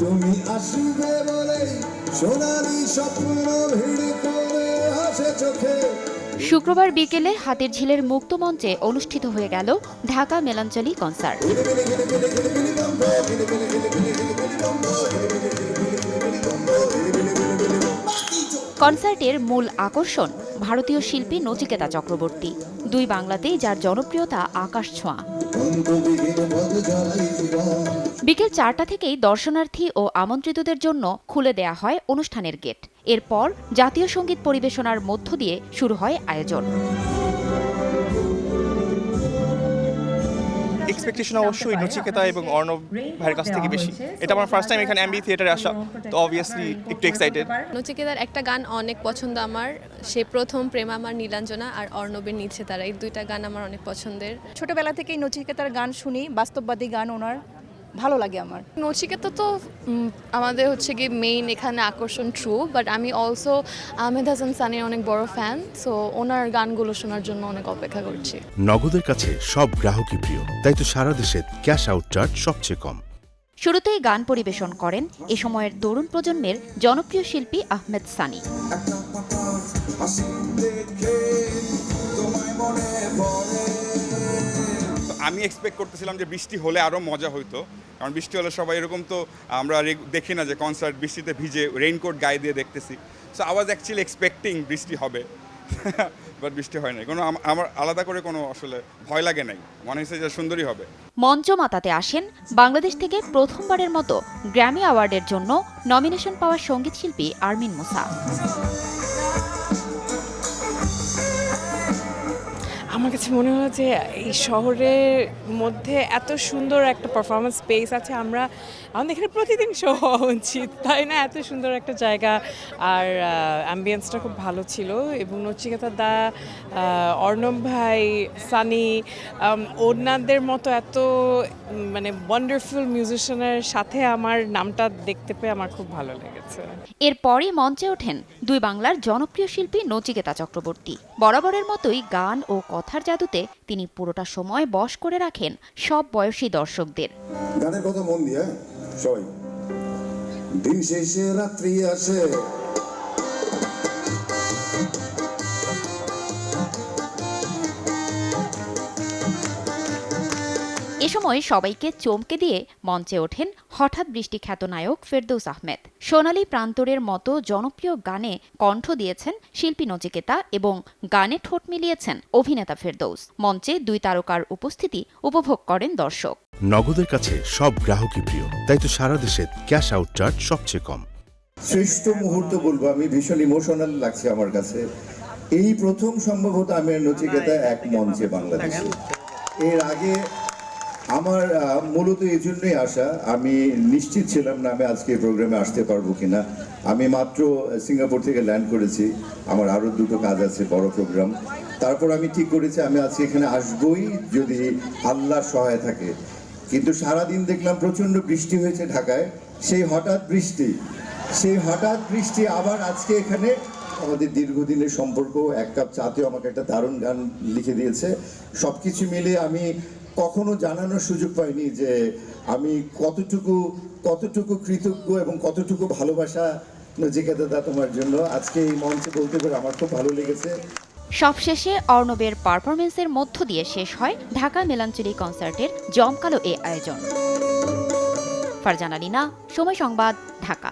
তুমি আসবে বলে সোনালি স্বপ্ন ভিড় করে হাসে চোখে। শুক্রবার বিকেলে হাতির ঝিলের মুক্ত মঞ্চে অনুষ্ঠিত হয়ে গেল ঢাকা মেলাঞ্চলি কনসার্ট। কনসার্টের মূল আকর্ষণ ভারতীয় শিল্পী নচিকেতা চক্রবর্তী, দুই বাংলাতেই যার জনপ্রিয়তা আকাশ ছোঁয়া। বিকেল 4টা থেকেই দর্শনার্থী ও আমন্ত্রিতদের জন্য খুলে দেয়া হয় অনুষ্ঠানের গেট। এরপর জাতীয় সঙ্গীত পরিবেশনার মধ্য দিয়ে শুরু হয় আয়োজন। এক্সপেকটেশন অবশ্যই নচিকেতা এবং অর্ণব ভাইয়ের কাছ থেকে বেশি। এটা আমার ফার্স্ট টাইম এখানে এমবি থিয়েটারে আসা, তো অবভিয়াসলি একটু এক্সাইটেড। নচিকেতার একটা গান অনেক পছন্দ আমার, সে প্রথম প্রেম আমার নীলাঞ্জনা আর অর্ণবের নিচে তারা, এই দুইটা গান আমার অনেক পছন্দের। ছোটবেলা থেকেই নচিকেতার গান শুনি, বাস্তববাদী গান ওনার ভালো লাগে আমার। নচিকেতা তো আমাদের হচ্ছে কি মেইন এখানে আকর্ষণ, ট্রু, বাট আমি অলসো আহমেদ হাসান সানির অনেক বড় ফ্যান, সো ওনার গানগুলো শোনার জন্য অনেক অপেক্ষা করছি। নগদের কাছে সব গ্রাহকই প্রিয়, তাই তো সারা দেশে ক্যাশ আউট চার্জ সবচেয়ে কম। শুরুতেই গান পরিবেশন করেন এ সময়ের তরুণ প্রজন্মের জনপ্রিয় শিল্পী আহমেদ সানি। আমি এক্সপেক্ট করতেছিলাম যে বৃষ্টি হলে আরও মজা হইতো, কারণ বৃষ্টি হলে সবাই এরকম তো আমরা দেখি না যে কনসার্ট বৃষ্টিতে ভিজে রেইনকোট গায়ে দিয়ে দেখতেছি। So I was actually expecting বৃষ্টি হবে, বাট বৃষ্টি হয় নাই। কোনো আমার আলাদা করে কোনো আসলে ভয় লাগে নাই, মনে হয়েছে যে সুন্দরই হবে। মঞ্চ মাতাতে আসেন বাংলাদেশ থেকে প্রথমবারের মতো গ্র্যামি অ্যাওয়ার্ডের জন্য নমিনেশন পাওয়া সঙ্গীতশিল্পী আরমিন মুসা। আমার কাছে মনে হয় যে এই শহরের মধ্যে এত সুন্দর একটা পারফরমেন্স স্পেস আছে, আমাদের এখানে প্রতিদিন শো হওয়া উচিত, তাই না? এত সুন্দর একটা জায়গা, আর অ্যাম্বিয়েন্সটা খুব ভালো ছিল। এবং নচিকেতা দা, অর্ণব ভাই, সানি, ওনাদের মতো এত মানে ওয়ান্ডারফুল মিউজিশিয়ানের সাথে আমার নামটা দেখতে পেয়ে আমার খুব ভালো লেগেছে। এরপরই মঞ্চে ওঠেন দুই বাংলার জনপ্রিয় শিল্পী নচিকেতা চক্রবর্তী। বরাবরের মতোই গান ও কথার জাদুতে তিনি পুরোটা সময় বশ করে রাখেন সব বয়সী দর্শকদের। গানের কথা মন দিয়ে সবাই, দিন শেষে রাত্রি আসে, এ সময় সবাইকে চমকে দিয়ে মঞ্চে ওঠেন হঠাৎ বৃষ্টি খ্যাত নায়ক ফেরদৌস আহমেদ। সোনালী প্রান্তরের মতো জনপ্রিয় গানে কণ্ঠ দিয়েছেন শিল্পী নচিকেতা এবং গানে ঠোঁট মিলিয়েছেন অভিনেতা ফেরদৌস। মঞ্চে দুই তারকার উপস্থিতি উপভোগ করেন দর্শক। নগদের কাছে সব গ্রাহকই প্রিয়, তাই তো সারা দেশে ক্যাশ আউট চার্জ সবচেয়ে কম। শ্রেষ্ঠ মুহূর্ত বলবো আমি, ভীষণ ইমোশনাল লাগছে আমার কাছে। এই প্রথম সম্ভবত আমি আর নচিকেতা এক মঞ্চে বাংলাদেশে। এর আগে আমার মূলত এই জন্যই আসা, আমি নিশ্চিত ছিলাম না আমি আজকে এই প্রোগ্রামে আসতে পারবো কিনা। আমি মাত্র সিঙ্গাপুর থেকে ল্যান্ড করেছি, আমার আরও দুটো কাজ আছে, বড় প্রোগ্রাম। তারপর আমি ঠিক করেছি আমি আজকে এখানে আসবই যদি আল্লাহর সহায় থাকে। কিন্তু সারাদিন দেখলাম প্রচণ্ড বৃষ্টি হয়েছে ঢাকায়, সেই হঠাৎ বৃষ্টি আবার আজকে এখানে আমাদের দীর্ঘদিনের সম্পর্ক, এক কাপ চাতেও আমাকে একটা দারুণ গান লিখে দিয়েছে। সব কিছু মিলে আমি কখনো জানানোর সুযোগ পাইনি যে আমি কতটুকু কৃতজ্ঞ এবং কতটুকু ভালোবাসা নচিকেতা তোমার জন্য। আজকে এই মঞ্চে বলতে পেরে আমার খুব ভালো লেগেছে। সবশেষে অর্ণবের পারফরমেন্সের মধ্য দিয়ে শেষ হয় ঢাকা মেলাঞ্চলি কনসার্টের জমকালো এ আয়োজন। ফারজানা লিনা, সময় সংবাদ, ঢাকা।